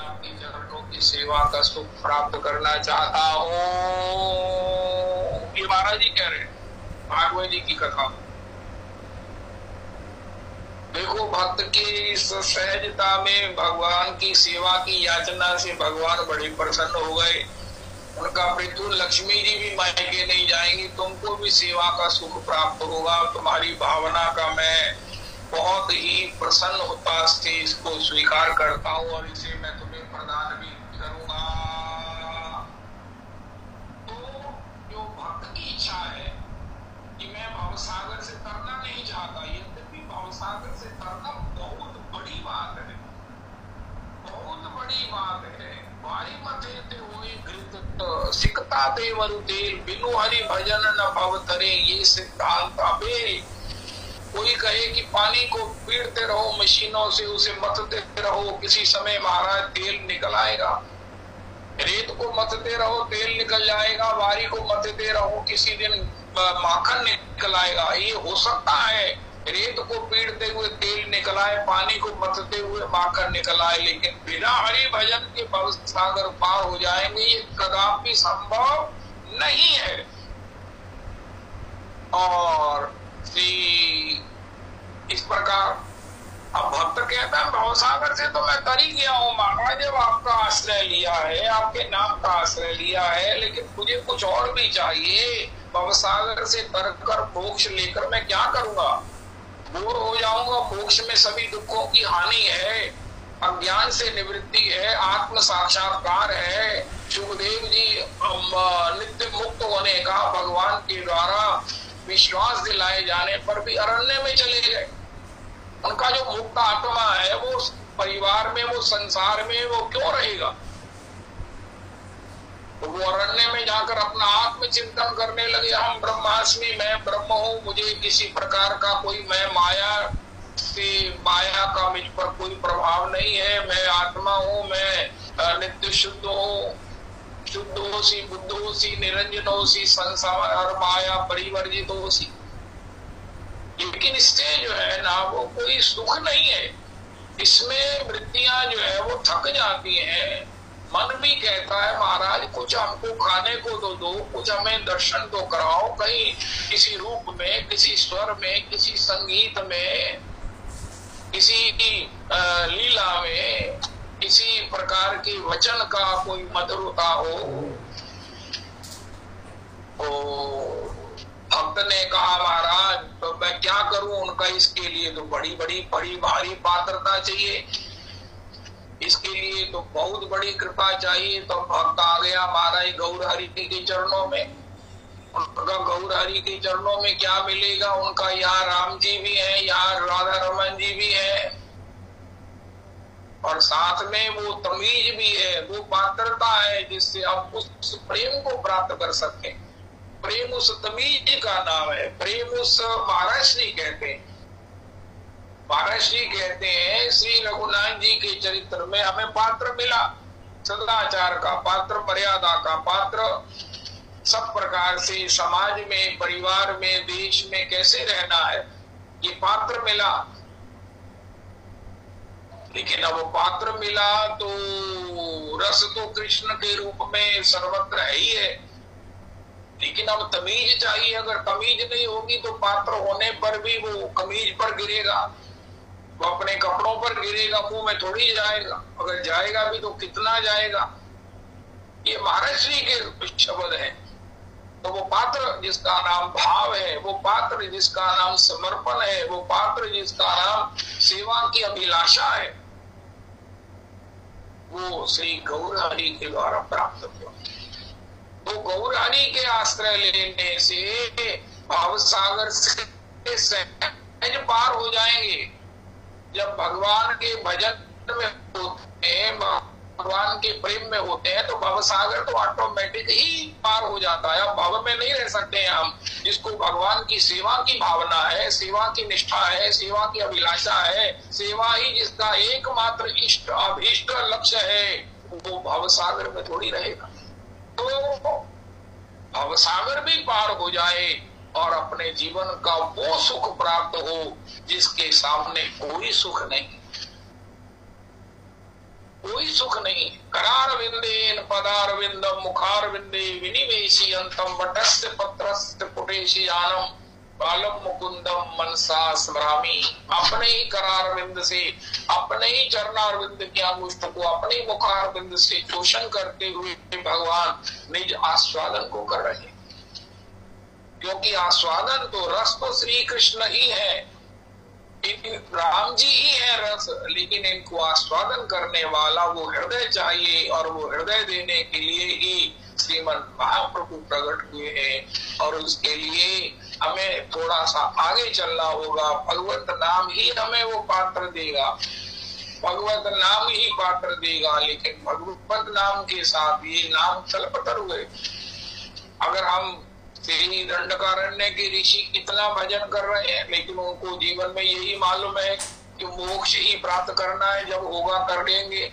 आपके चरणों की सेवा का सुख प्राप्त करना चाहता हूँ। ये महाराज जी कह रहे हैं भागवत जी की कथा। देखो, भक्त की इस सहजता में भगवान की सेवा की याचना से भगवान बड़े प्रसन्न हो गए। उनका मृत्यु लक्ष्मी जी भी मायके नहीं जाएंगी, तुमको भी सेवा का सुख प्राप्त होगा। तुम्हारी भावना का मैं बहुत ही प्रसन्न होता से इसको स्वीकार करता हूँ और इसे मैं तुम्हें प्रदान भी करूंगा। तो जो भक्त की इच्छा है कि मैं भवसागर से तरना नहीं चाहता, यद्यपि भवसागर से तरना बहुत बड़ी बात है, बहुत बड़ी बात है। वारी मथे ते हुए घृत सिकता ते वरुतेल, बिनु हरि भजन न भव तरे, ये सिद्धांत। अबे कोई कहे कि पानी को पीड़ते रहो मशीनों से, उसे मथते रहो, किसी समय महाराज तेल निकल आएगा। रेत को मथते रहो तेल निकल जाएगा, वारी को मथते रहो किसी दिन माखन निकल आएगा। ये हो सकता है रेत को पीड़ते हुए तेल निकल आए, पानी को मथते हुए माखन निकल आए, लेकिन बिना हरि भजन के भव सागर पार हो जाएंगे ये कदापि संभव नहीं है। और इस प्रकार अब भक्त कहता है भवसागर से तो मैं तर ही गया हूँ महाराज, जब आपका आश्रय लिया है, आपके नाम का आश्रय लिया है, लेकिन मुझे कुछ और भी चाहिए। भवसागर से तर कर मोक्ष लेकर मैं क्या करूंगा? बोर हो जाऊंगा। मोक्ष में सभी दुखों की हानि है, अज्ञान से निवृत्ति है, आत्म साक्षात्कार है। सुखदेव जी नित्य मुक्त होने का भगवान के द्वारा विश्वास दिलाए जाने पर भी अरण्य में चले गए। उनका जो मुक्त आत्मा है वो परिवार में, वो संसार में वो क्यों रहेगा? तो वो अरण्य में जाकर अपना आत्मचिंतन करने लगे। हम ब्रह्मास्मि, मैं ब्रह्म हूँ, मुझे किसी प्रकार का कोई मैं माया का मुझ पर कोई प्रभाव नहीं है, मैं आत्मा हूँ, मैं नित्य शुद्ध हूँ, शुद्धोसी बुद्धोसी निरंजनोसी संसार माया परिवर्जितोसी। लेकिन इससे जो है ना वो कोई सुख नहीं है, इसमें वृत्तियां जो है वो थक जाती हैं। मन भी कहता है महाराज कुछ हमको खाने को तो दो, कुछ हमें दर्शन तो कराओ, कहीं किसी रूप में, किसी स्वर में, किसी संगीत में, किसी लीला में, किसी प्रकार की वचन का कोई मधुरता हो। भक्त ने कहा महाराज तो मैं क्या करूं? उनका इसके लिए तो बड़ी भारी पात्रता चाहिए, इसके लिए तो बहुत बड़ी कृपा चाहिए। तो भक्त आ गया महाराज गौर हरि के चरणों में। उनका गौर हरि के चरणों में क्या मिलेगा? उनका यहाँ राम जी भी है, यहाँ राधा रमन जी भी है, और साथ में वो तमीज भी है, वो पात्रता है जिससे हम उस प्रेम को प्राप्त कर सकते हैं। प्रेम उस तमीज का नाम है, प्रेम उस महाराज श्री कहते हैं। महाराज श्री कहते हैं श्री रघुनाथ जी के चरित्र में हमें पात्र मिला, सदाचार का पात्र, मर्यादा का पात्र, सब प्रकार से समाज में, परिवार में, देश में कैसे रहना है ये पात्र मिला। लेकिन अब वो पात्र मिला तो रस तो कृष्ण के रूप में सर्वत्र है ही है, लेकिन अब तमीज चाहिए। अगर तमीज नहीं होगी तो पात्र होने पर भी वो कमीज पर गिरेगा, वो अपने कपड़ों पर गिरेगा, मुंह में थोड़ी जाएगा। अगर जाएगा भी तो कितना जाएगा? ये महाराज श्री के शब्द है। तो वो पात्र जिसका नाम भाव है, वो पात्र जिसका नाम समर्पण है, वो पात्र जिसका नाम सेवा की अभिलाषा है, वो श्री गौर हरि के द्वारा प्राप्त हुआ। तो गौर हरि के आश्रय लेने से भाव सागर से सहज पार हो जाएंगे। जब भगवान के भजन में होते हैं, भगवान के प्रेम में होते हैं, तो भव सागर तो ऑटोमेटिक ही पार हो जाता है। अब भव में नहीं रह सकते हैं हम। जिसको भगवान की सेवा की भावना है, सेवा की निष्ठा है, सेवा की अभिलाषा है, सेवा ही जिसका एकमात्र इष्ट अभीष्ट लक्ष्य है, वो भव सागर में थोड़ी रहेगा। तो भव सागर भी पार हो जाए और अपने जीवन का वो सुख प्राप्त हो जिसके सामने कोई सुख नहीं, कोई सुख नहीं। करार विंदेन पदार विंदम मुखार विंदे विनिवेशी अंतम वटस्य पत्रस्य पुटेशी जानम बालम मुकुंदम मनसा स्मरामी। अपने ही करार विंद से, अपने ही चरणार विंद की अंगुष्ठ को अपने मुखार विंद से चोषण करते हुए भगवान निज आस्वादन को कर रहे हैं। क्योंकि आस्वादन तो रस तो श्री कृष्ण ही है, राम जी ही है रस, लेकिन इनको आस्वादन करने वाला वो हृदय चाहिए, और वो हृदय देने के लिए ही श्रीमद् महाप्रभु प्रकट हुए हैं। और उसके लिए हमें थोड़ा सा आगे चलना होगा। भगवत नाम ही हमें वो पात्र देगा, भगवत नाम ही पात्र देगा। लेकिन भगवत नाम के साथ ये नाम तलपतर हुए। अगर हम श्री दंडकारण्य के ऋषि कितना भजन कर रहे हैं, लेकिन उनको जीवन में यही मालूम है कि मोक्ष ही प्राप्त करना है, जब होगा कर लेंगे।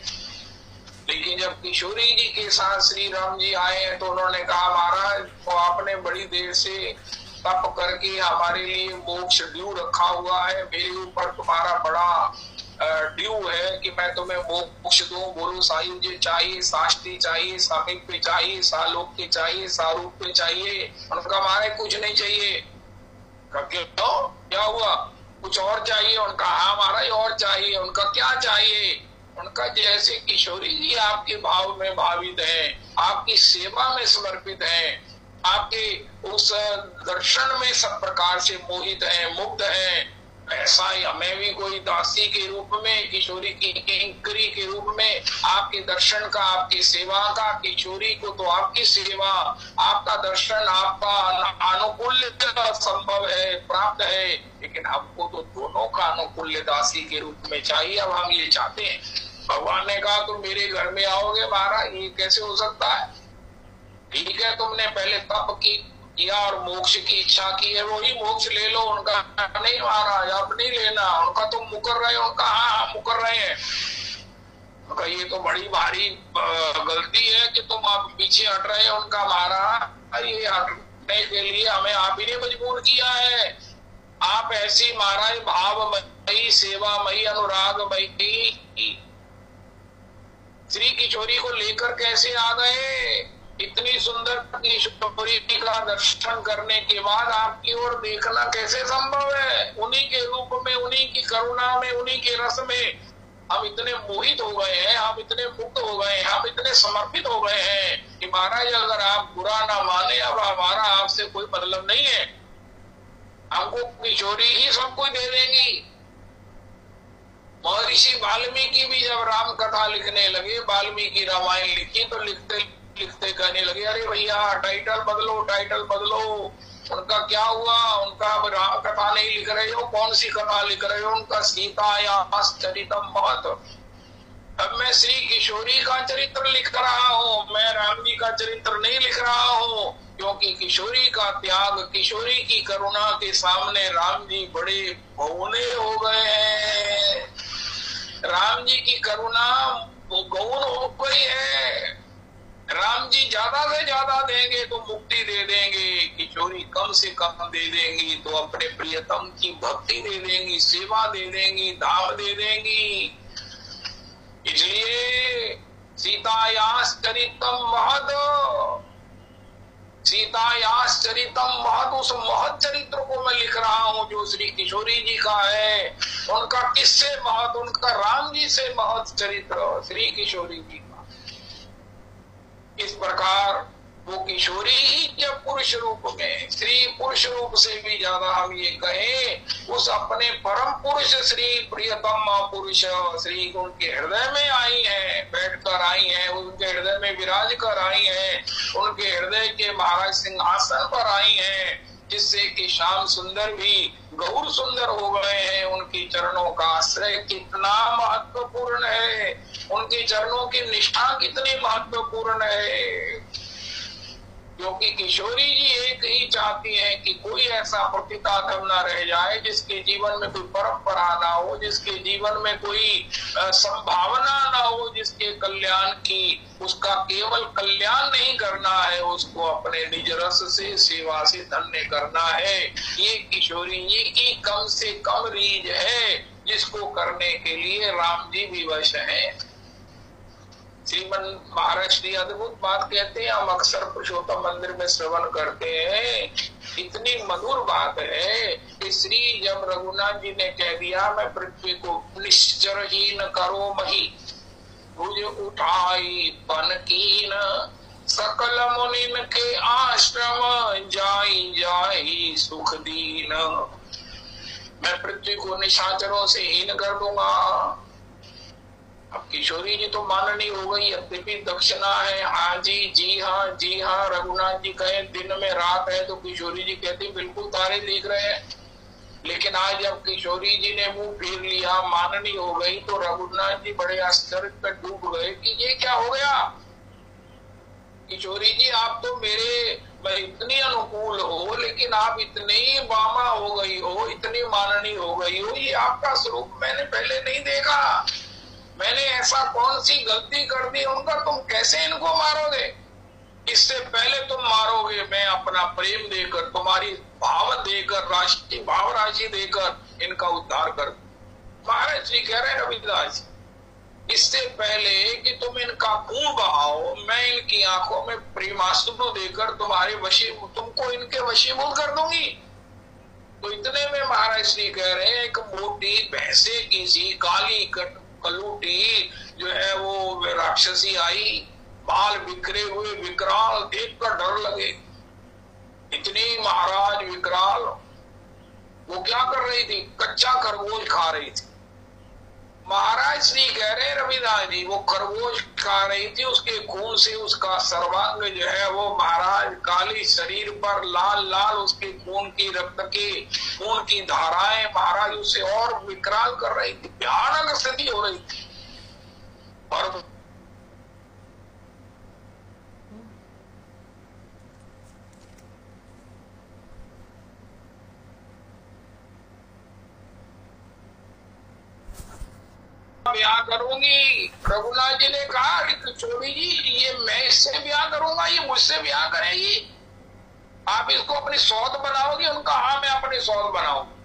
लेकिन जब किशोरी जी के साथ श्री राम जी आए हैं तो उन्होंने कहा महाराज तो आपने बड़ी देर से तप करके हमारे लिए मोक्ष ड्यू रखा हुआ है, मेरे ऊपर तुम्हारा बड़ा ड्यू है कि मैं तुम्हें मोक्ष दूं। बोलो साईं मुझे चाहिए, शास्त्री चाहिए, सामीप्य चाहिए, सालोक्य चाहिए, सारूप्य चाहिए। उनका हमारे कुछ नहीं चाहिए। क्यों, क्या हुआ, कुछ और चाहिए? उनका हाँ महाराज और चाहिए। उनका क्या चाहिए? उनका जैसे किशोरी जी आपके भाव में भावित है, आपकी सेवा में समर्पित है, आपके उस दर्शन में सब प्रकार से मोहित है, मुग्ध है, ऐसा ही हमें भी कोई दासी के रूप में, किशोरी की किंकरी के रूप में आपके दर्शन का, आपकी सेवा का, किशोरी को तो आपकी सेवा, आपका दर्शन, आपका अनुकूल्य संभव है, प्राप्त है, लेकिन हमको तो दोनों का अनुकूल्य दासी के रूप में चाहिए। अब हम ये चाहते हैं। भगवान ने कहा तुम मेरे घर में आओगे महाराज, ये कैसे हो सकता है? ठीक है, तुमने पहले तप किया और मोक्ष की इच्छा की है, वही मोक्ष ले लो। उनका नहीं महाराज अब नहीं लेना, उनका तुम मुकर रहे हो। उनका हाँ मुकर रहे हैं। उनका ये तो बड़ी भारी गलती है कि तुम आप पीछे हट रहे हैं। उनका महाराज ये हटने के लिए हमें आप ही ने मजबूर किया है। आप ऐसी महाराज भावमयी, सेवामयी, अनुरागमयी श्री किशोरी को लेकर कैसे आ गए? इतनी सुंदर किशोरी का दर्शन करने के बाद आपकी ओर देखना कैसे संभव है? उन्हीं के रूप में, उन्हीं की करुणा में, उन्हीं के रस में हम इतने मोहित हो गए हैं, हम इतने मुक्त हो गए हैं, हम इतने समर्पित हो गए हैं कि महाराज अगर आप बुरा ना माने, अब हमारा आपसे कोई मतलब नहीं है, हमको किशोरी ही सब कुछ दे देंगी। महर्षि वाल्मीकि भी जब राम कथा लिखने लगे, वाल्मीकि रामायण लिखी, तो लिखते लिखते कहने लगे अरे भैया टाइटल बदलो, टाइटल बदलो। उनका क्या हुआ? उनका राम कथा नहीं लिख रहे हो, कौन सी कथा लिख रहे हो? उनका सीतायाश्चरितम महत। अब मैं श्री किशोरी का चरित्र लिख रहा हूँ, मैं राम जी का चरित्र नहीं लिख रहा हूँ, क्योंकि किशोरी का त्याग, किशोरी की करुणा के सामने राम जी बड़े भौने हो गए हैं। राम जी की करुणा वो गौण हो गई है। राम जी ज्यादा से ज्यादा देंगे तो मुक्ति दे देंगे, किशोरी कम से कम दे देंगी तो अपने प्रियतम की भक्ति दे देंगी, सेवा दे देंगी, धाम दे देंगी। इसलिए सीतायाश्चरितम महद, सीतायाश्चरितम महद, उस महत चरित्र को मैं लिख रहा हूँ जो श्री किशोरी जी का है। उनका किससे महत? उनका राम जी से महत चरित्र श्री किशोरी जी। इस प्रकार वो किशोरी ही जब पुरुष रूप में, स्त्री पुरुष रूप से भी ज्यादा हम ये कहें, उस अपने परम पुरुष श्री प्रियतम पुरुष श्री उनके हृदय में आई है, बैठकर आई है, उनके हृदय में विराज कर आई है, उनके हृदय के महाराज सिंहासन पर आई है, जिससे कि श्याम सुंदर भी गौर सुंदर हो गए हैं। उनके चरणों का आश्रय कितना महत्वपूर्ण है, उनके चरणों की निष्ठा कितनी महत्वपूर्ण है। क्योंकि किशोरी जी एक ही चाहती हैं कि कोई ऐसा प्रतिताधम ना रह जाए जिसके जीवन में कोई परंपरा ना हो, जिसके जीवन में कोई संभावना ना हो, जिसके कल्याण की, उसका केवल कल्याण नहीं करना है, उसको अपने निज रस से, सेवा से धन्य करना है। ये किशोरी जी की कम से कम रीझ है, जिसको करने के लिए राम जी भी वश हैं। महाराज श्री अद्भुत बात कहते हैं, हम अक्सर पुरुषोत्तम मंदिर में श्रवण करते हैं। इतनी मधुर बात है कि श्री जब रघुनाथ जी ने कह दिया मैं पृथ्वी को निश्चरहीन करो मही, भुज उठाई पन कीन, सकल मुनिन के आश्रम जाई जाई सुख दीन। मैं पृथ्वी को निशाचरों से हीन कर दूंगा। अब किशोरी जी तो माननी हो गई, यद्यपि दक्षिणा है। हाँ जी, जी हाँ, जी हाँ। रघुनाथ जी कहे दिन में रात है, तो किशोरी जी कहती बिल्कुल तारे दिख रहे हैं। लेकिन आज जब किशोरी जी ने मुंह फेर लिया, माननी हो गई, तो रघुनाथ जी बड़े आश्चर्य में डूब गए कि ये क्या हो गया। किशोरी जी आप तो मेरे इतनी अनुकूल हो, लेकिन आप इतनी ही बामा हो गई हो, इतनी माननी हो गई हो, ये आपका स्वरूप मैंने पहले नहीं देखा। मैंने ऐसा कौन सी गलती कर दी उनका, तुम कैसे इनको मारोगे। इससे पहले तुम मारोगे, मैं अपना प्रेम देकर, तुम्हारी भाव देकर, राशि भाव राशि देकर इनका उद्धार कर। महाराज जी कह रहे हैं रविदास, इससे पहले कि तुम इनका खून बहाओ, मैं इनकी आंखों में प्रेमाश्रु देकर तुमको इनके वशीभूत कर दूंगी। तो इतने में महाराज श्री कह रहे हैं, एक मोटी भैंसे की सी काली कलूटी जो है वो राक्षसी आई, बाल बिखरे हुए, विकराल, देखकर डर लगे। इतनी महाराज विकराल, वो क्या कर रही थी, कच्चा खरगोश खा रही थी। महाराज श्री कह रहे रविदास जी, वो खरगोश खा रही थी, उसके खून से उसका सर्वांग जो है वो महाराज काली शरीर पर लाल लाल उसके खून की रक्त की खून की धाराएं महाराज उसे और विकराल कर रही थी, भयानक स्थिति हो रही थी। और ब्याह करूंगी। रघुनाथ जी ने कहा किशोरी जी, ये मैं इससे ब्याह करूंगा, ये मुझसे ब्याह करेगी, आप इसको अपनी सौत बनाओगी। उनका हाँ मैं अपनी सौत बनाऊंगी।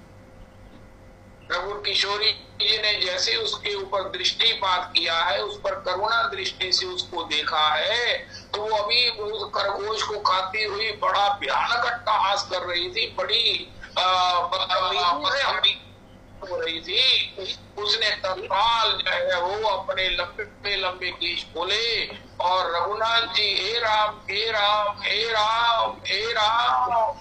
रघु किशोरी जी ने जैसे उसके ऊपर दृष्टिपात किया है, उस पर करुणा दृष्टि से उसको देखा है, तो वो अभी उस खरगोश को खाती हुई बड़ा भयानक अट्टहास कर रही थी, बड़ी बदतमीजी हो रही थी। उसने तत्काल जो है वो अपने लंबे लंबे केश खोले और रघुनाथ जी, हे राम हे राम हे राम हे राम,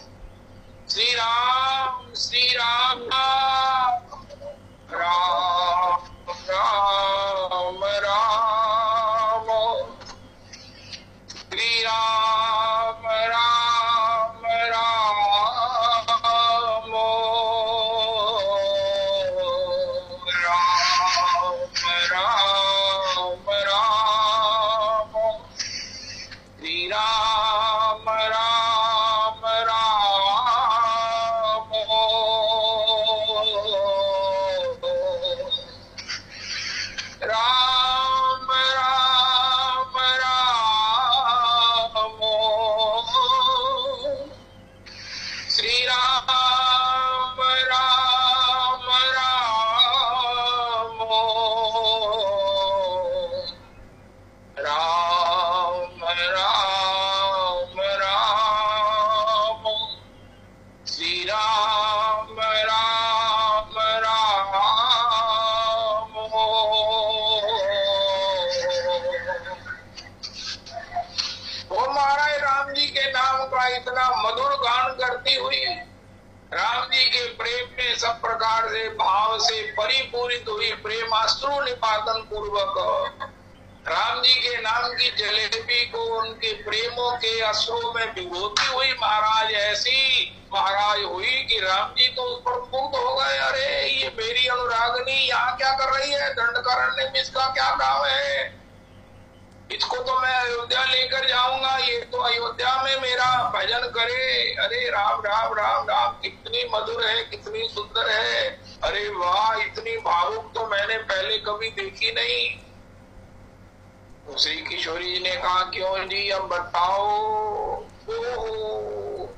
श्री राम श्री राम राम राम राम, श्री राम राम राम राम राम, श्री राम राम राम, राम राम राम, श्री राम राम राम, राम राम राम, श्री राम राम राम। वो महाराज राम जी के नाम का इतना मधुर गान करती हुई, राम जी के प्रेम में सब प्रकार से भाव से परिपूरित हुई, प्रेमाश्रु निपातन पूर्वक राम जी के नाम की जलेबी को उनके प्रेमों के अश्रों में भिगोती हुई महाराज ऐसी महाराज हुई कि राम जी तो उस पर मुग्ध हो गए। अरे ये मेरी अनुरागनी यहाँ क्या कर रही है, दंडकारण्य में इसका क्या काम है, इसको तो मैं अयोध्या लेकर जाऊंगा, ये तो अयोध्या में मेरा भजन करे। अरे राम राम राम राम, कितनी मधुर है, कितनी सुंदर है, अरे वाह, इतनी भावुक तो मैंने पहले कभी देखी नहीं। श्री किशोरी जी ने कहा क्यों जी, अब बताओ।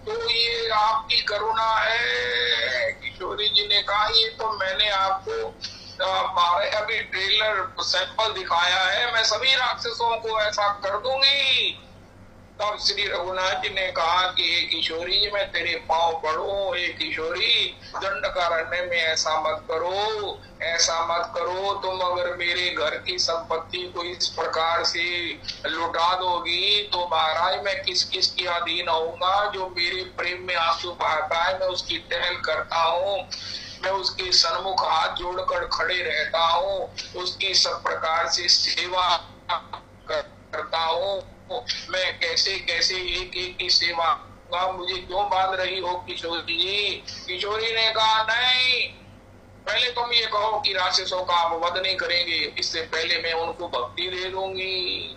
तो ये आपकी करुणा है। किशोरी जी ने कहा ये तो मैंने आपको हमारे अभी ट्रेलर सैंपल दिखाया है, मैं सभी राक्षसों को ऐसा कर दूंगी। तब श्री रघुनाथ जी ने कहा कि हे किशोरी जी, मैं तेरे पांव पड़ूं। हे किशोरी, दंडकारण्य में ऐसा मत करो, ऐसा मत करो। तुम अगर मेरे घर की संपत्ति को इस प्रकार से लुटा दोगी तो महाराज मैं किस किस के अधीन होऊंगा। जो मेरे प्रेम में आंसू बहाता है, मैं उसकी टहल करता हूँ, मैं उसके सन्मुख हाथ जोड़कर खड़े रहता हूँ, उसकी सब प्रकार से सेवा करता हूँ। मैं कैसे कैसे एक एक की सेवा, मुझे क्यों बांध रही हो किशोरी जी? किशोरी ने कहा नहीं, पहले तुम ये कहो कि राक्षसों का आप वध नहीं करेंगे, इससे पहले मैं उनको भक्ति दे दूंगी।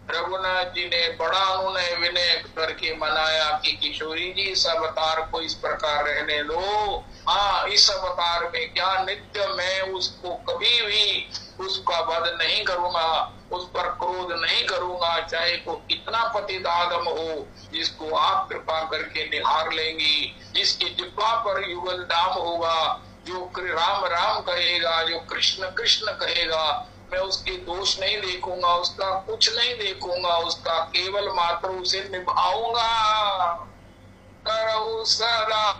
रघुनाथ जी ने बड़ा अनुनय विनय करके मनाया कि किशोरी जी, इस अवतार को इस प्रकार रहने दो। हाँ, इस अवतार में क्या नित्य मैं उसको कभी भी उसका वध नहीं करूंगा, उस पर क्रोध नहीं करूंगा, चाहे वो कितना पतितादम हो, जिसको आप कृपा करके निहार लेंगी, जिसकी जिह्वा पर युगल दाम होगा, जो राम राम कहेगा, जो कृष्ण कृष्ण कहेगा, मैं उसके दोष नहीं देखूंगा, उसका कुछ नहीं देखूंगा, उसका केवल मात्र उसे निभाऊंगा। करहु सदा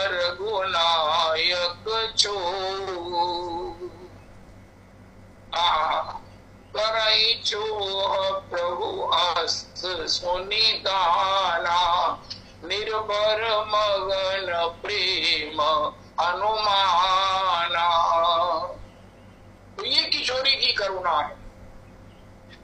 रघुनायक छो, करई चोह प्रभु अस्त सुनिदाना, निर्भर मगन प्रेम अनुमाना। तो ये किशोरी की करुणा है,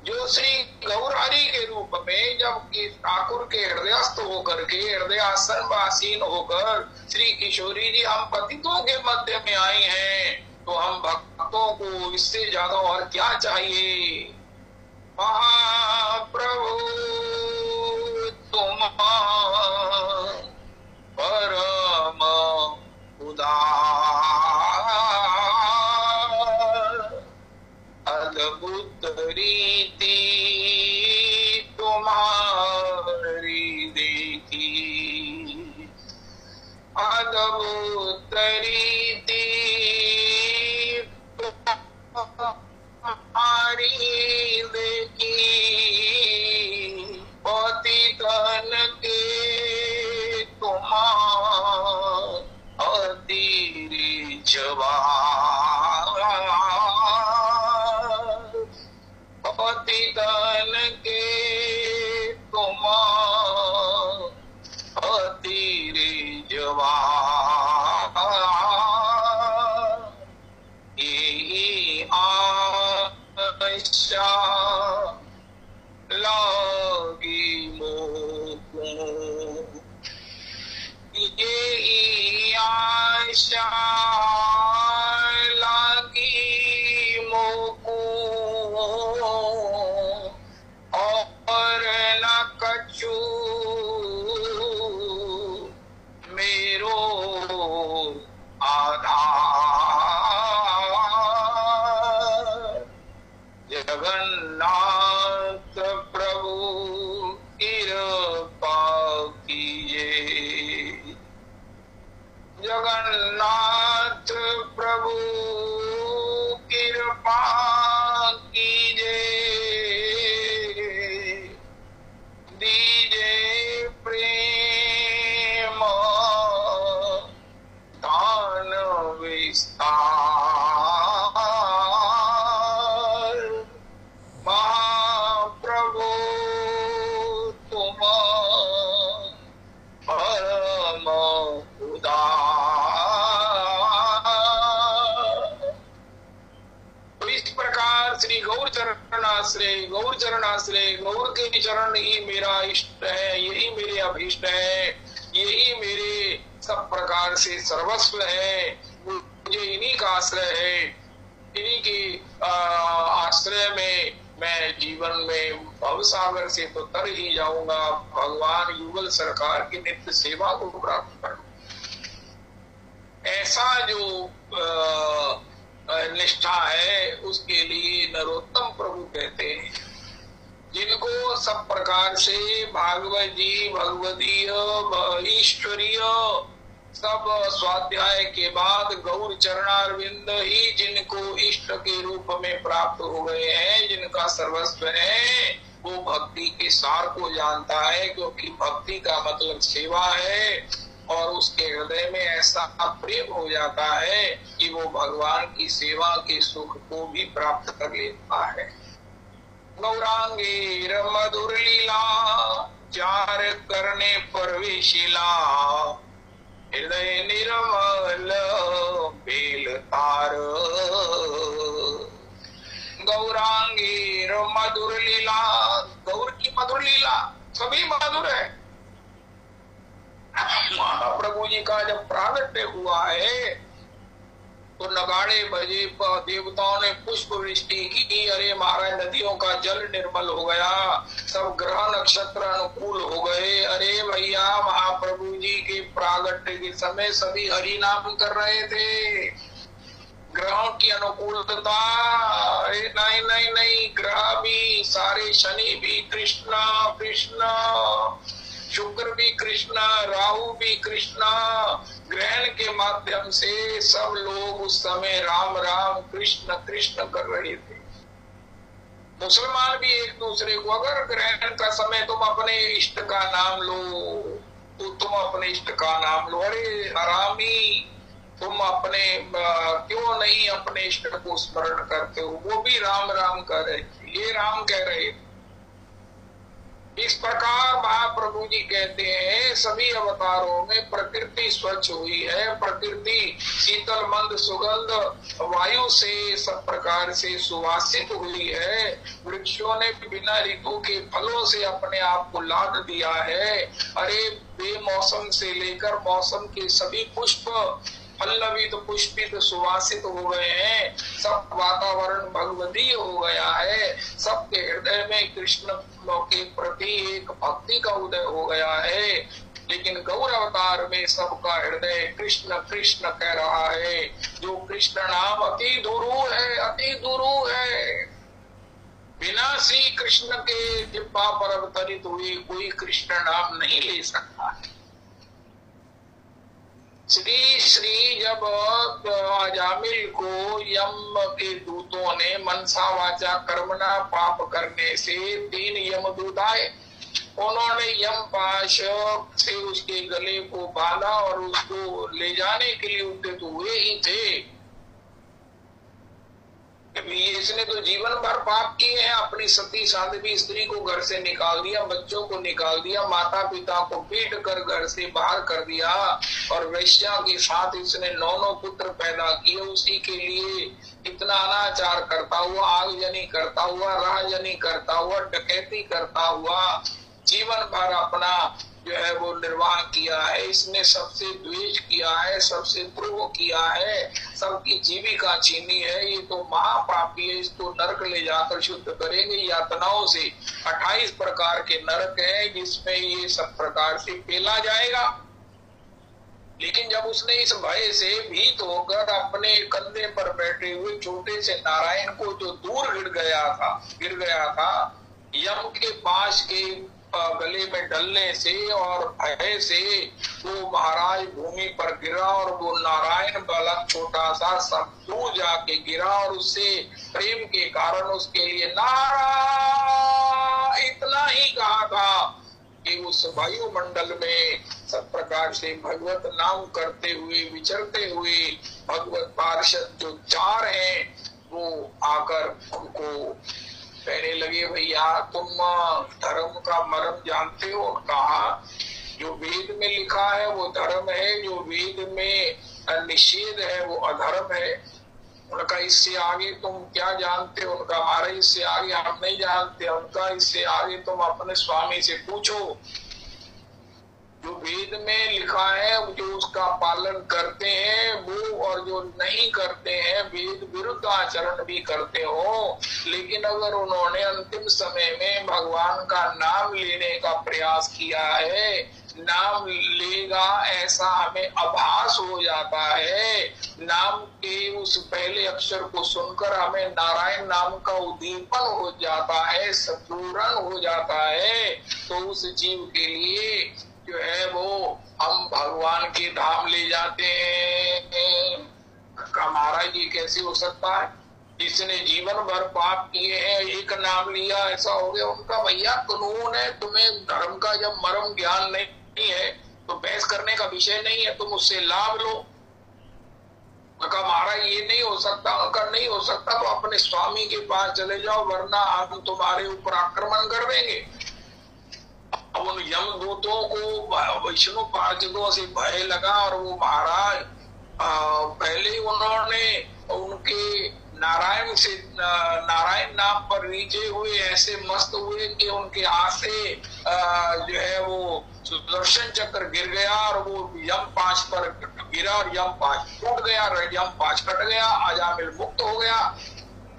जो श्री गौरारी के रूप में जब ठाकुर के हृदयस्थ होकर के हृदयासन आसीन होकर श्री किशोरी जी हम पतितों के मध्य में आई हैं, तो हम भक्तों को इससे ज्यादा और क्या चाहिए। महाप्रभु तुम परम उदार, अद्भुत रीति तुम्हारी देखी, अद्भुत रीति तुम्हारी देखी, पतितन के तुम अधीर जवान, पतितन के तुम अधीर जवान। यही आशा लागी मोको, यही आशा लागी मोको, और न कछु मेरो आधार। जगन्नाथ प्रभु कृपा कीजिए, जगन्नाथ प्रभु कृपा कीजिए, दीजिए प्रेम दान विस्तार। महाप्रभु तुम परम उदार। तो इस प्रकार श्री गौर चरणाश्रय, गौर चरणाश्रय, गौर के चरण ही मेरा इष्ट है, यही मेरे अभीष्ट है, यही मेरे सब प्रकार से सर्वस्व है। मुझे इन्हीं का आश्रय है, इन्हीं के आश्रय में मैं जीवन में भवसागर से तो तर ही जाऊंगा, भगवान युगल सरकार की नित्य सेवा को प्राप्त करूं। ऐसा जो निष्ठा है उसके लिए नरोत्तम प्रभु कहते हैं, जिनको सब प्रकार से भागवत जी भगवदीय ईश्वरीय सब स्वाध्याय के बाद गौर चरणारविंद ही जिनको इष्ट के रूप में प्राप्त हो गए हैं, जिनका सर्वस्व है, वो भक्ति के सार को जानता है, क्योंकि भक्ति का मतलब सेवा है। और उसके हृदय में ऐसा प्रेम हो जाता है कि वो भगवान की सेवा के सुख को भी प्राप्त कर लेता है। गौरांगे मधुर लीला चार करने पर विशिला, हृदय निर्मल बेल तार। गौरांगी मधुर लीला, गौर की मधुर लीला सभी मधुर है। महाप्रभु जी का जब प्रागट्य हुआ है तो नगाड़े बजे, देवताओं ने पुष्प वृष्टि की। अरे महाराज, नदियों का जल निर्मल हो गया, सब ग्रह नक्षत्र अनुकूल हो गए। अरे भैया, महाप्रभु जी के प्रागट्य के समय सभी हरि नाम कर रहे थे। ग्रहों की अनुकूलता, नहीं नहीं नहीं, ग्रह भी सारे, शनि भी कृष्णा कृष्णा, शुक्र भी कृष्णा, राहु भी कृष्णा। ग्रहण के माध्यम से सब लोग उस समय राम राम कृष्ण कृष्ण कर रहे थे। मुसलमान भी एक दूसरे को, अगर ग्रहण का समय तुम अपने इष्ट का नाम लो तो तुम अपने इष्ट का नाम लो। अरे हरामी, तुम अपने क्यों नहीं अपने इष्ट को स्मरण करते हो? वो भी राम राम कर रहे थे, ये राम कह रहे थे। इस प्रकार महाप्रभु जी कहते हैं सभी अवतारों में प्रकृति स्वच्छ हुई है, प्रकृति शीतल मंद सुगंध वायु से सब प्रकार से सुवासित हुई है। वृक्षों ने बिना ऋतु के फलों से अपने आप को लाद दिया है। अरे बेमौसम से लेकर मौसम के सभी पुष्प पल्लवित पुष्पित सुवासित हो गए हैं। सब वातावरण भगवदीय हो गया है। सबके हृदय में कृष्ण के प्रति एक भक्ति का उदय हो गया है। लेकिन गौर अवतार में सबका हृदय कृष्ण कृष्ण कह रहा है। जो कृष्ण नाम अति दुरू है, अति दुरू है। बिना श्री कृष्ण के जिह्वा पर अवतरित हुए कोई कृष्ण नाम नहीं ले सकता है। श्री श्री जब अजामिल को यम के दूतों ने मनसा वाचा कर्मणा पाप करने से 3 यमदूत आए, उन्होंने यम पाश से उसके गले को बांधा और उसको ले जाने के लिए उद्यत हुए ही थे। इसने तो जीवन भर पाप किए हैं, अपनी सती साध्वी स्त्री को घर से निकाल दिया, बच्चों को निकाल दिया, माता पिता को पीट कर घर से बाहर कर दिया और वैश्या के साथ इसने 9 पुत्र पैदा किए। उसी के लिए इतना अनाचार करता हुआ, आगजनी करता हुआ, राहजनी करता हुआ, डकैती करता हुआ जीवन भर अपना जो है वो निर्वाह किया है। इसने सबसे द्वेष किया है, सबसे द्रोह किया है, सबकी जीविका छीनी है। ये तो महापापी है, इसको नरक ले जाकर शुद्ध करेंगे यातनाओं से। 28 प्रकार के नरक है जिसमें ये सब प्रकार से पेला जाएगा। लेकिन जब उसने इस भय से भीत होकर अपने कंधे पर बैठे हुए छोटे से नारायण को जो दूर गिर गया था, यम के पास के गले में डलने से और भय से वो महाराज भूमि पर गिरा और वो नारायण बालक छोटा सा सब दूर जाके गिरा और उससे प्रेम के कारण उसके लिए नारायण इतना ही कहा था कि उस वायुमंडल में सब प्रकार से भगवत नाम करते हुए विचरते हुए भगवत पार्षद जो 4 हैं वो आकर उनको कहने लगे, भैया तुम धर्म का मर्म जानते हो? कहा जो वेद में लिखा है वो धर्म है, जो वेद में निषेध है वो अधर्म है। उनका इससे आगे तुम क्या जानते हो? उनका हमारे इससे आगे हम नहीं जानते। उनका इससे आगे तुम अपने स्वामी से पूछो। जो वेद में लिखा है जो उसका पालन करते हैं वो, और जो नहीं करते हैं वेद विरुद्ध आचरण भी करते हो, लेकिन अगर उन्होंने अंतिम समय में भगवान का नाम लेने का प्रयास किया है, नाम लेगा ऐसा हमें आभास हो जाता है, नाम के उस पहले अक्षर को सुनकर हमें नारायण नाम का उद्दीपन हो जाता है, स्फुरण हो जाता है, तो उस जीव के लिए जो है वो हम भगवान के धाम ले जाते हैं। महाराज ये कैसे हो सकता है? जिसने जीवन भर पाप किए हैं, एक नाम लिया ऐसा हो गया। उनका भैया कानून है, तुम्हें धर्म का जब मर्म ज्ञान नहीं है तो बहस करने का विषय नहीं है, तुम उससे लाभ लो। उनका महाराज ये नहीं हो सकता, उनका नहीं हो सकता तो अपने स्वामी के पास चले जाओ, वरना हम तुम्हारे ऊपर आक्रमण कर देंगे। अब उन यमदूतों को विष्णु पार्षदों से भय लगा और वो महाराज पहले ही उन्होंने उनके नारायण नाम पर रीझे हुए ऐसे मस्त हुए कि उनके हाथ से जो है वो सुदर्शन चक्र गिर गया और वो यम पाश पर गिरा और यम पाश टूट गया, यम पाश कट गया, अजामिल मुक्त हो गया।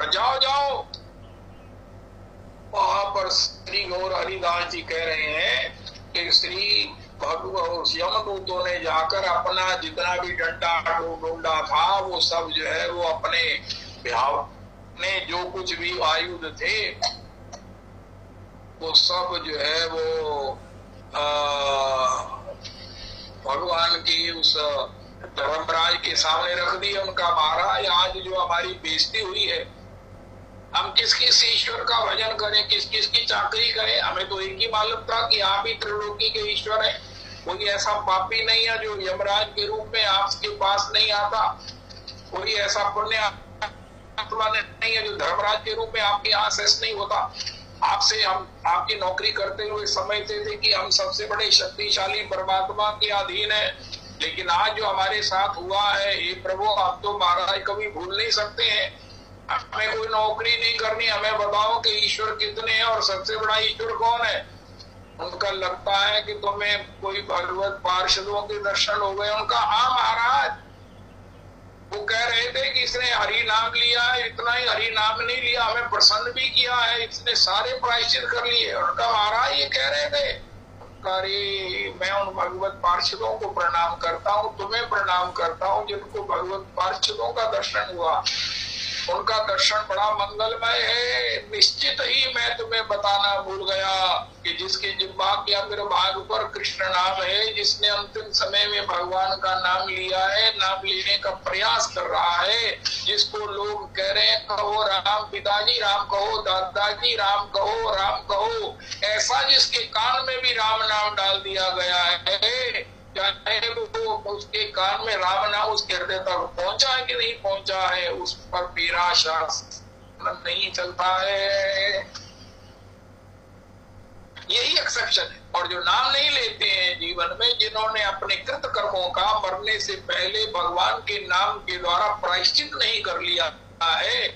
जाओ जाओ। वहां पर श्री गौर हरिदास जी कह रहे हैं कि श्री भगवान यमदूतों ने जाकर अपना जितना भी डंडा डोंडा था वो सब जो है वो अपने बिहाव ने जो कुछ भी आयुध थे वो सब जो है वो भगवान की उस धर्मराज के सामने रख दिए। उनका महाराज आज जो हमारी बेइज्जती हुई है, हम किस किस ईश्वर का भजन करें, किस किस की चाकरी करें? हमें तो एक ही मालूम था कि आप ही त्रिलोकी के ईश्वर हैं। कोई ऐसा पापी नहीं है जो यमराज के रूप में आपके पास नहीं आता। कोई ऐसा पुण्य आत्मा नहीं है जो धर्मराज के रूप में आपके यहाँ शेष नहीं होता। आपसे हम आपकी नौकरी करते हुए समझते थे कि हम सबसे बड़े शक्तिशाली परमात्मा के अधीन है, लेकिन आज जो हमारे साथ हुआ है, हे प्रभु आप तो महाराज कभी भूल नहीं सकते हैं। हमें कोई नौकरी नहीं करनी, हमें बताओ कि ईश्वर कितने हैं और सबसे बड़ा ईश्वर कौन है। उनका लगता है कि तुम्हें कोई भगवत पार्षदों के दर्शन हो गए। उनका हाँ महाराज, वो कह रहे थे कि इसने हरि नाम लिया है, इतना ही हरि नाम नहीं लिया, हमें प्रसन्न भी किया है, इसने सारे प्रायश्चित कर लिए। उनका महाराज ये कह रहे थे, अरे मैं उन भगवत पार्षदों को प्रणाम करता हूँ, तुम्हें प्रणाम करता हूँ जिनको भगवत पार्षदों का दर्शन हुआ। उनका दर्शन बड़ा मंगलमय है। निश्चित ही मैं तुम्हें बताना भूल गया कि जिसके जिह्वा के अग्रभाग पर कृष्ण नाम है, जिसने अंतिम समय में भगवान का नाम लिया है, नाम लेने का प्रयास कर रहा है, जिसको लोग कह रहे हैं कहो राम पिताजी, राम कहो दादाजी, राम कहो, राम कहो, ऐसा जिसके कान में भी राम नाम डाल दिया गया है, चाहे वो उसके कान में राम नाम उसके हृदय तक पहुंचा है कि नहीं पहुंचा है, उस पर मेरा शासन नहीं चलता है। यही एक्सेप्शन है। और जो नाम नहीं लेते हैं जीवन में, जिन्होंने अपने कृत कर्मों का मरने से पहले भगवान के नाम के द्वारा प्रायश्चित नहीं कर लिया है,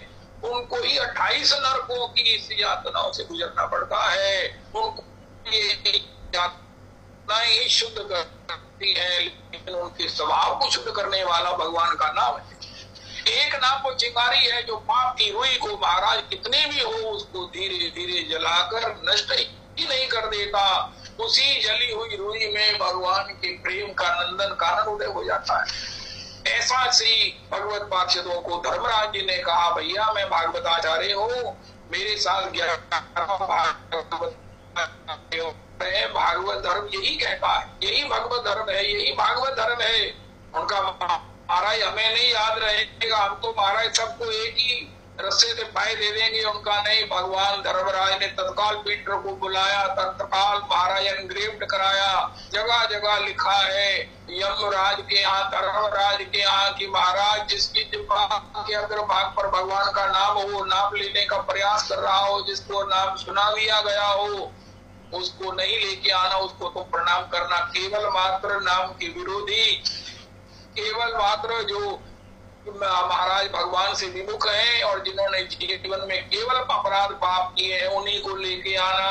उनको ही 28 नरकों की इस यातनाओं से गुजरना पड़ता है। उनको ये ही शुद्ध करती है, लेकिन उनके स्वभाव को शुद्ध करने वाला भगवान का नाम है। एक नाम वो चिंगारी है जो पाप की रुई को महाराज कितने भी हो उसको धीरे धीरे जलाकर नष्ट ही नहीं कर देता। उसी जली हुई रुई में भगवान के प्रेम का नंदन कानन उदय हो जाता है। ऐसा सी भगवत पार्षदों को धर्मराज जी ने कहा, भैया मैं भागवत आचार्य हूँ, मेरे साथ 11 भागवत धर्म यही कहता है, यही भगवत धर्म है, यही भागवत धर्म है। उनका महाराज हमें नहीं याद रहेगा, हम तो महाराज सबको एक ही रस्से से पाए दे देंगे। उनका नहीं, भगवान धर्मराज ने तत्काल पीटर को बुलाया, तत्काल महाराज एनग्रेव्ड कराया, जगह जगह लिखा है यमराज के यहाँ, धर्मराज के यहाँ की महाराज जिसकी जिह्वा के अग्रभाग पर भगवान का नाम हो, नाम लेने का प्रयास कर रहा हो, जिसको नाम सुना दिया गया हो, उसको नहीं लेके आना, उसको तो प्रणाम करना। केवल मात्र नाम के विरोधी, केवल मात्र जो महाराज भगवान से विमुख हैं और जिन्होंने जीवन में केवल अपराध पाप किए हैं, उन्हीं को लेके आना।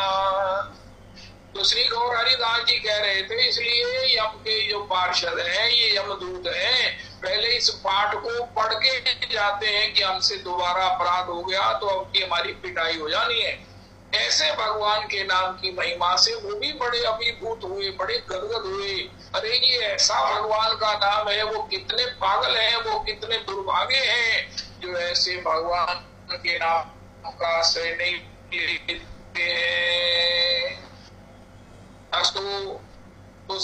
तो श्री गौर हरिदास जी कह रहे थे, इसलिए यम के जो पार्षद हैं, ये यमदूत हैं, पहले इस पाठ को पढ़ के जाते हैं कि हमसे दोबारा अपराध हो गया तो अब की हमारी पिटाई हो जानी है। ऐसे भगवान के नाम की महिमा से वो भी बड़े अभिभूत हुए, बड़े गदगद हुए। अरे ये ऐसा भगवान का नाम है, वो कितने पागल हैं, वो कितने दुर्भागे हैं जो ऐसे भगवान के नाम का आश्रय नहीं लेते हैं। तो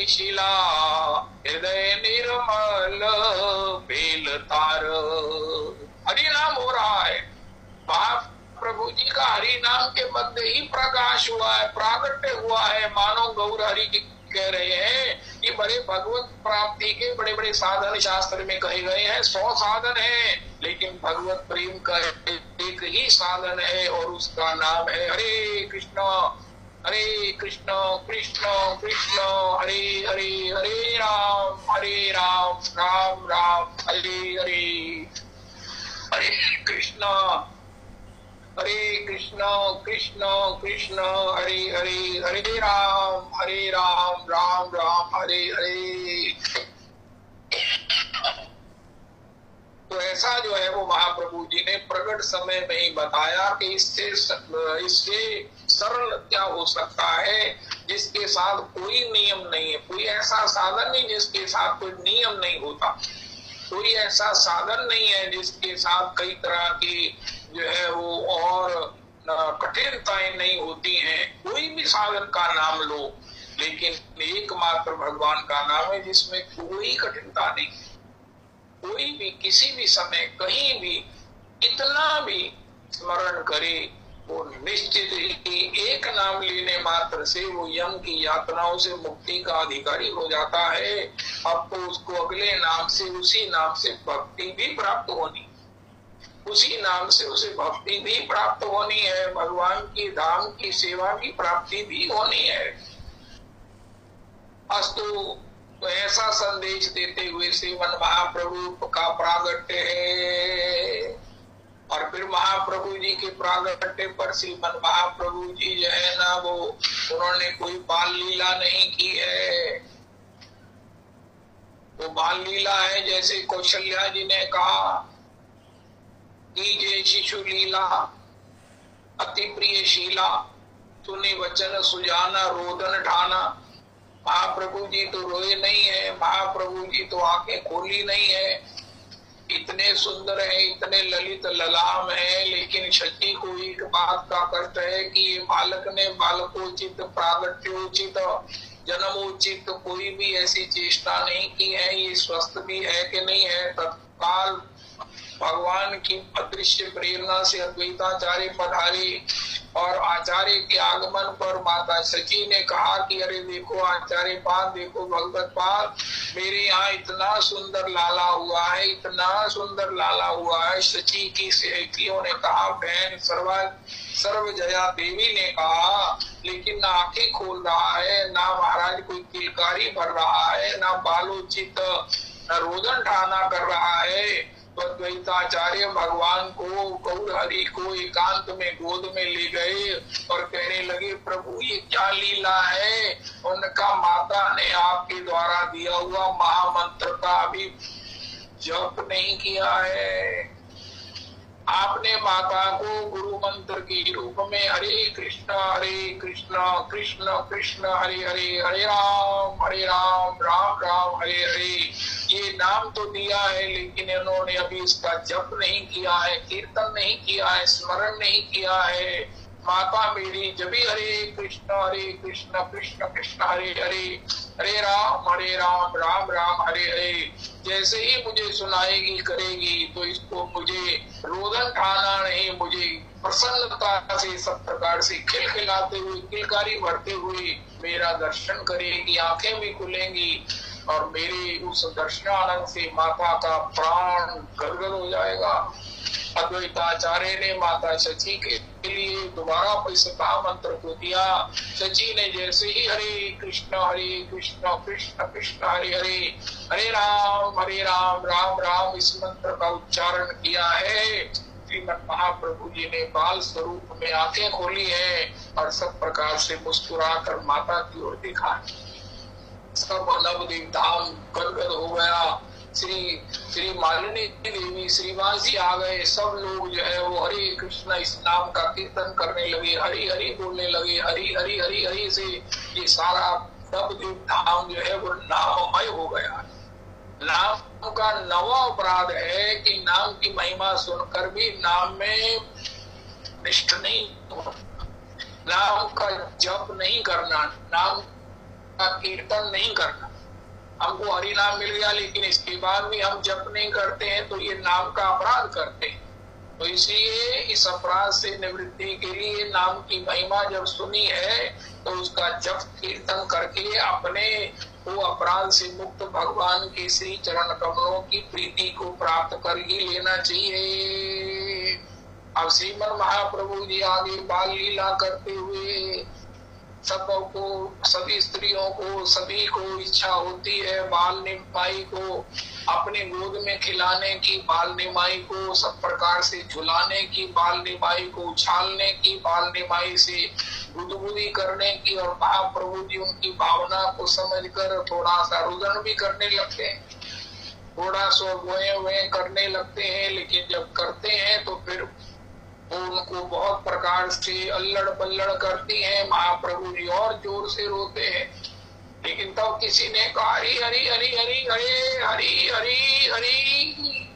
शिला हृदय निर्मल बेल तार। हरि नाम हो रहा है, महाप्रभु जी का हरि नाम के मध्य ही प्रकाश हुआ है, प्रागट्य हुआ है। मानो गौर हरि कह रहे हैं कि बड़े भगवत प्राप्ति के बड़े बड़े साधन शास्त्र में कहे गए हैं, 100 साधन है, लेकिन भगवत प्रेम का एक ही साधन है और उसका नाम है हरे कृष्ण कृष्ण कृष्ण हरे हरे, हरे राम राम राम हरे हरे। हरे कृष्ण कृष्ण कृष्ण हरे हरे, हरे राम राम राम हरे हरे। तो ऐसा जो है वो महाप्रभु जी ने प्रकट समय में ही बताया कि इससे सरल क्या हो सकता है, जिसके साथ कोई नियम नहीं है। कोई ऐसा साधन नहीं जिसके साथ कोई नियम नहीं होता, कोई ऐसा साधन नहीं है जिसके साथ कई तरह की जो है वो और कठिनताएं नहीं होती हैं। कोई भी साधन का नाम लो, लेकिन एकमात्र भगवान का नाम है जिसमें कोई कठिनता नहीं। कोई भी किसी भी समय कहीं भी इतना भी स्मरण करे, वो निश्चित ही एक नाम लेने मात्र से वो यम की यातनाओं से मुक्ति का अधिकारी हो जाता है। अब तो उसको अगले नाम से, उसी नाम से भक्ति भी प्राप्त होनी, उसी नाम से उसे भक्ति भी प्राप्त होनी है, भगवान की धाम की सेवा की प्राप्ति भी होनी है। अस्तु, तो ऐसा संदेश देते हुए श्रीमन महाप्रभु का प्रागट्य है। और फिर महाप्रभु जी के प्रागट्य पर श्रीमन महाप्रभु जी जो है ना, वो उन्होंने कोई बाल लीला नहीं की है। वो बाल लीला है जैसे कौशल्या जी ने कहा, कीजे शिशु लीला अति प्रिय शीला, सुने वचन सुजाना रोदन ठाना। महाप्रभु जी तो रोए नहीं है, महाप्रभु जी तो आंखें खोली नहीं है, इतने सुंदर है, इतने ललित ललाम है, लेकिन शची को एक बात का कष्ट है कि ये बालक ने बालकोचित प्रागट्योचित जन्मोचित कोई भी ऐसी चेष्टा नहीं की है। ये स्वस्थ भी है कि नहीं है। तत्काल भगवान की अदृश्य प्रेरणा से अद्वैताचार्य पधारे और आचार्य के आगमन पर माता शची ने कहा कि अरे देखो आचार्य पाद, देखो भगवत पाद, मेरे यहाँ इतना सुंदर लाला हुआ है, इतना सुंदर लाला हुआ है। शची की सहेलियों ने कहा, बहन सर्व जया देवी ने कहा, लेकिन ना आंखें खोल रहा है, ना महाराज कोई किलकारी भर रहा है, ना बालोचित न रोदन ठाना कर रहा है। अद्वैताचार्य भगवान को, गौर हरि को एकांत में गोद में ले गए और कहने लगे, प्रभु ये क्या लीला है। उनका माता ने आपके द्वारा दिया हुआ महामंत्र का अभी जप नहीं किया है। आपने माता को गुरु मंत्र के रूप में हरे कृष्ण कृष्ण कृष्ण हरे हरे, हरे राम राम राम हरे हरे ये नाम तो दिया है, लेकिन इन्होंने अभी इसका जप नहीं किया है, कीर्तन नहीं किया है, स्मरण नहीं किया है। माता मेरी जब भी हरे कृष्ण कृष्ण कृष्ण हरे हरे, हरे राम राम राम हरे हरे जैसे ही मुझे सुनाएगी करेगी, तो इसको मुझे रोदन ठाना नहीं, मुझे प्रसन्नता से सब प्रकार से खिलखिलाते हुए, किलकारी भरते हुए मेरा दर्शन करेगी, आंखें भी खुलेंगी और मेरे उस दर्शनानंद से माता का प्राण गदगद हो जाएगा। अद्वैताचार्य ने माता शची के लिए दोबारा पैसा मंत्र को दिया। शची ने जैसे ही हरे कृष्ण कृष्ण कृष्ण हरे हरे, हरे राम राम राम इस मंत्र का उच्चारण किया है, श्रीमद महाप्रभु जी ने बाल स्वरूप में आंखें खोली है और सब प्रकार से मुस्कुराकर माता की ओर देखा। सब नवदीप धाम गदगद हो गया। श्री मालिनी देवी, श्रीवासी आ गए, सब लोग जो है वो हरे कृष्ण इस नाम का कीर्तन करने लगे, हरि हरि बोलने लगे, हरि हरि हरि हरि से ये सारा नवदीप धाम जो है वो नाममय हो गया। नाम का नवा अपराध है कि नाम की महिमा सुनकर भी नाम में निष्ठ नहीं, नाम का जप नहीं करना, नाम का कीर्तन नहीं करना। हमको हरि नाम मिल गया लेकिन इसके बाद भी हम जप नहीं करते हैं तो ये नाम का अपराध करते हैं। तो इसलिए इस अपराध से निवृत्ति के लिए नाम की महिमा जब सुनी है तो उसका जप कीर्तन करके अपने वो अपराध से मुक्त भगवान के श्री चरण कमलों की प्रीति को प्राप्त कर ही लेना चाहिए। अब श्रीमन महाप्रभु जी आगे बाल लीला करते हुए सबको, सभी स्त्रियों को, सभी को इच्छा होती है बाल निमाई को अपने गोद में खिलाने की, बाल निमाई को सब प्रकार से झुलाने की, बाल निमाई को उछालने की, बाल निमाई से गुदगुदी करने की। और महाप्रभु जी उनकी भावना को समझकर थोड़ा सा रुदन भी करने लगते हैं, थोड़ा सा गोए करने लगते हैं। लेकिन जब करते हैं तो फिर वो उनको बहुत प्रकार से अल्लड़ पल्लड़ करती हैं। महाप्रभु जी और जोर से रोते हैं। लेकिन तब तो किसी ने कहा हरी हरी हरी हरी हरे हरी हरी हरी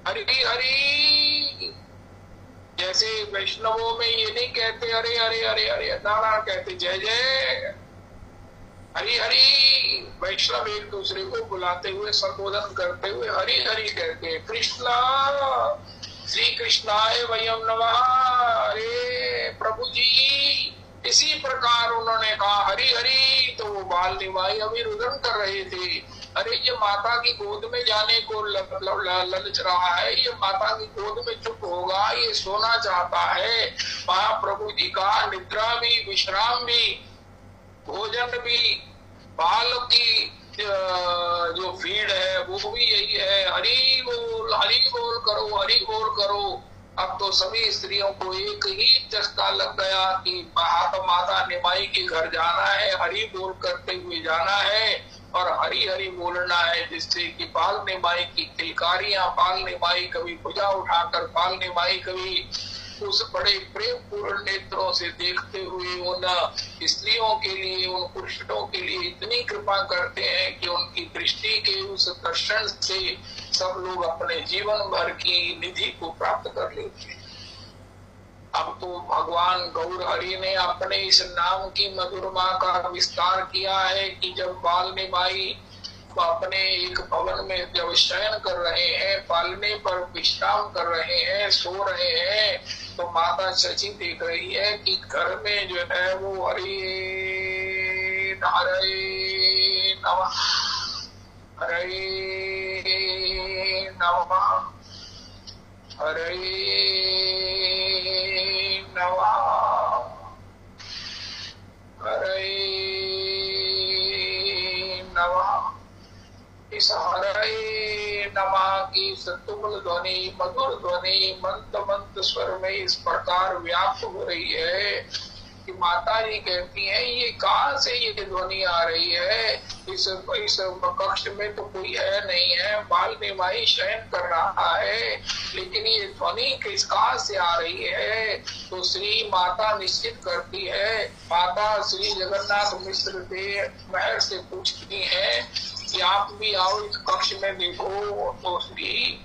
हरी हरी। जैसे वैष्णवों में ये नहीं कहते हरे हरे हरे हरे, नाना कहते जय जय हरी हरी। वैष्णव एक दूसरे को बुलाते हुए संबोधन करते हुए हरी हरी कहते हैं। कृष्णा श्री कृष्णाय वयम नमः। अरे प्रभु जी, इसी प्रकार उन्होंने कहा हरि हरि। तो वो बाल निमाई अभी रुदन कर रहे थे। अरे ये माता की गोद में जाने को ललच रहा है, ये माता की गोद में चुप होगा, ये सोना चाहता है। महाप्रभु जी का निद्रा भी, विश्राम भी, भोजन भी, बाल की जो फीड है वो भी यही है। हरि बोल करो, हरि बोल करो। अब तो सभी स्त्रियों को एक ही चस्का लग गया कि माता निमाई के घर जाना है, हरि बोल करते हुए जाना है और हरि हरि बोलना है, जिससे कि बाल निमाई की किलकारियां, बाल निमाई कभी भुजा उठाकर, बाल निमाई कभी उस बड़े प्रेम पूर्ण नेत्रों से देखते हुए उन स्त्रियों के लिए, उन पुरुषों के लिए इतनी कृपा करते हैं कि उनकी दृष्टि के उस दर्शन से सब लोग अपने जीवन भर की निधि को प्राप्त कर लेते हैं। अब तो भगवान गौर हरि ने अपने इस नाम की मधुरमा का विस्तार किया है कि जब बाल निमाई अपने एक भवन में जब शयन कर रहे हैं, पालने पर विश्राम कर रहे हैं, सो रहे हैं, तो माता शची देख रही है कि घर में जो है वो हरे हरे नमः, हरे नमः, हरे नमः, हरे नमः। इस हरे नमः की सतुमल ध्वनि, मधुर ध्वनि मंत मंत स्वर में इस प्रकार व्याप्त हो रही है कि माता जी कहती हैं ये कहाँ से ये ध्वनि आ रही है। इस कक्ष में तो कोई है नहीं है, बाल निमाई शयन कर रहा है, लेकिन ये ध्वनि किस कहाँ से आ रही है। तो श्री माता निश्चित करती है। माता श्री जगन्नाथ मिश्र से महर से पूछती है कि आप भी आओ इस कक्ष में देखो। तो श्री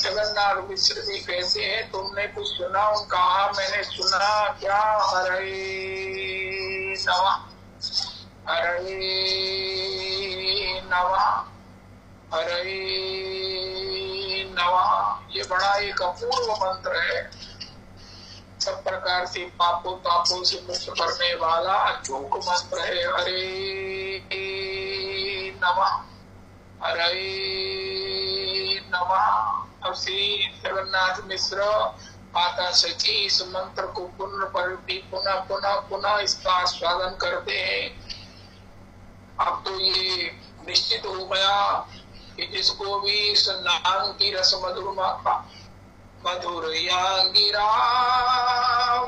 जगन्नाथ मिश्र भी कहते हैं तुमने कुछ सुना? उनका हाँ मैंने सुना। क्या? हरे नमः, हरे नमः, हरे नमः। ये बड़ा एक अपूर्व मंत्र है, सब प्रकार से पापों तापों से मुक्त करने वाला अचूक मंत्र है। हरे नमः, हरे नमः। अब श्री जगन्नाथ मिश्र माता सची इस मंत्र को पुनः पुनः पुनः इसका आस्वादन करते हैं। अब तो ये निश्चित हो गया कि जिसको भी इस नाम की रस मधुरमा का मधुरया गिरा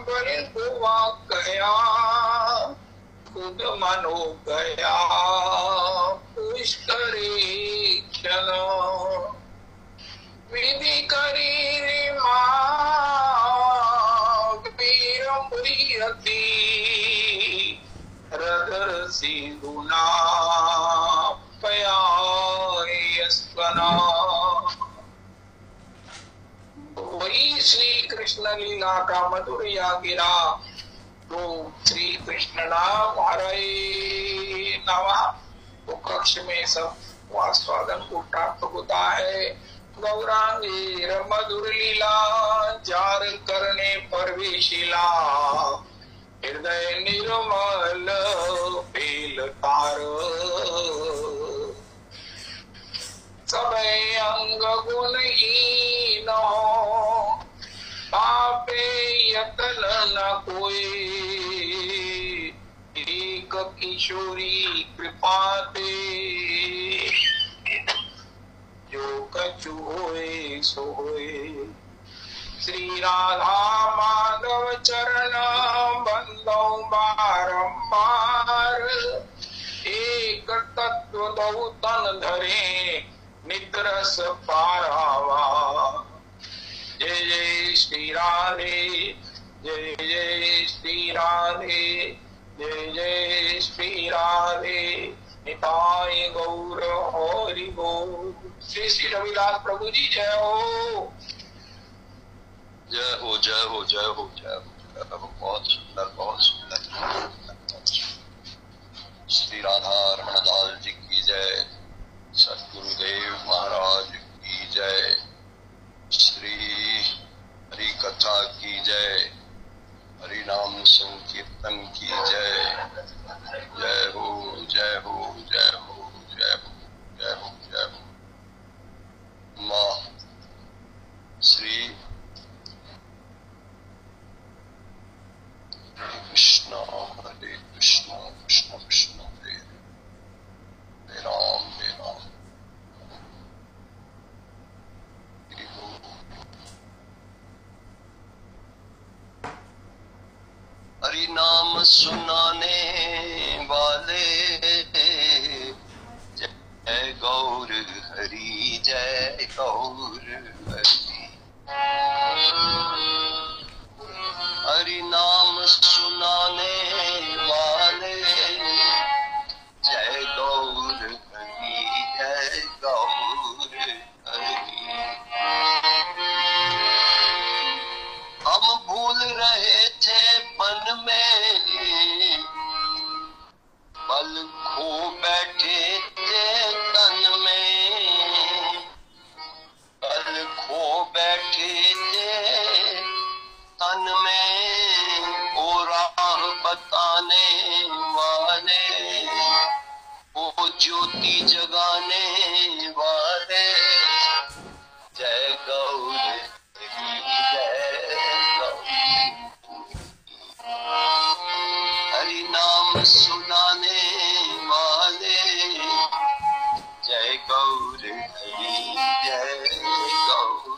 बड़े हुआ गया, खुद मनो गया पुष्करे क्षण, विधि करी वीर प्रियति हृदय सी गुना पयास्वना। वही श्री कृष्ण लीला का मधुर या गिरा तो श्री कृष्ण नाम हरे नमः। तो कक्ष में सब स्वादन को प्राप्त होता है। गौरांगी मधुर लीला जार करने पर भी शिला, हृदय निर्मल बेल तार, सब अंग गुणहीन पापे यतन न कोई, एक किशोरी कृपा दे, जो कछु होए सो होए। श्री राधा माधव चरण बंदो बारंबार, एक तत्व दो तन धरे निद्रस पारावा। जय जय श्री राधे, जय जय श्री राधे, जय जय श्री राधे, निताय गौर हरि बोल। श्री श्री रविदास प्रभु जी जय हो। जय हो जय हो जय हो जय हो। बहुत सुंदर बहुत सुंदर। श्री राधा रमण दास जी की जय, सतगुरुदेव महाराज की जय, श्री हरि कथा की जय, हरि नाम संकीर्तन की जय। जय हो जय हो जय हो जय हो जय हो जय हो। माँ श्री कृष्ण हरे कृष्ण कृष्ण कृष्ण हरे राम हरे राम। हरि नाम सुनाने वाले जय गौर हरि, जय गौर हरि। हरि नाम सुनाने वाले जय गौर हरि, जय गौर हरि। हम भूल रहे थे मन में, बल खो बैठे थे तन में, बल खो बैठे थे तन में। ओ राह बताने वाले, ओ ज्योति जगाने वाले जय गौर हरि, जय गौर। हरि नाम सुनाने वाले जय गौर हरि, जय गौर।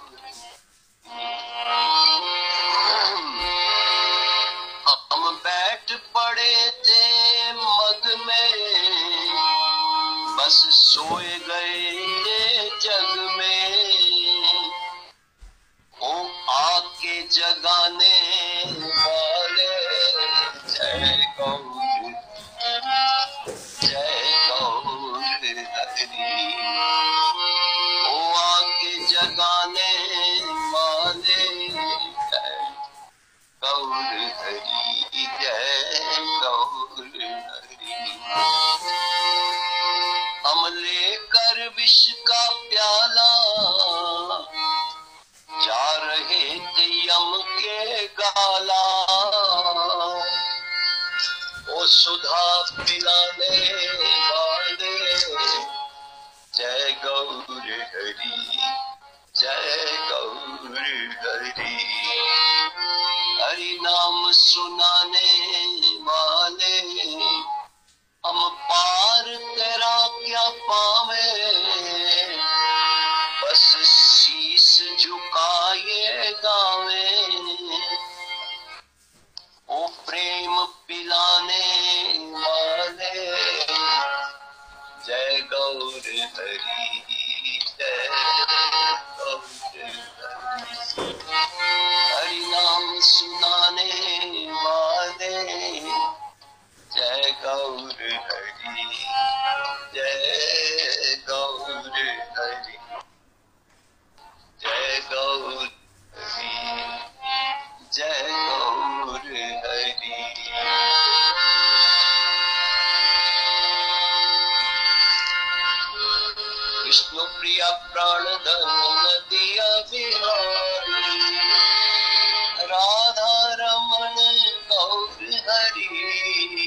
हम बैठ पड़े थे मग में, बस सोए गए थे जग में। ओ आके जगाने वाले जय गौर, जय गौर हरि। ओ आके जगाने वाले जय गौर हरि, जय गौर हरि। हम लेकर विष का प्याला जा रहे थे यम के गाला। ओ सुधा पिलाने वाले जय गौर हरि, जय गौर हरि। हरि नाम सुनाने वाले हम पार तेरा क्या पावे, बस शीश झुकाए गावे। ओ प्रेम पिलाने वाले जय गौर हरि, जय गौर हरि। गोवर्धन नदिया बिहारी राधा रमण गौर हरि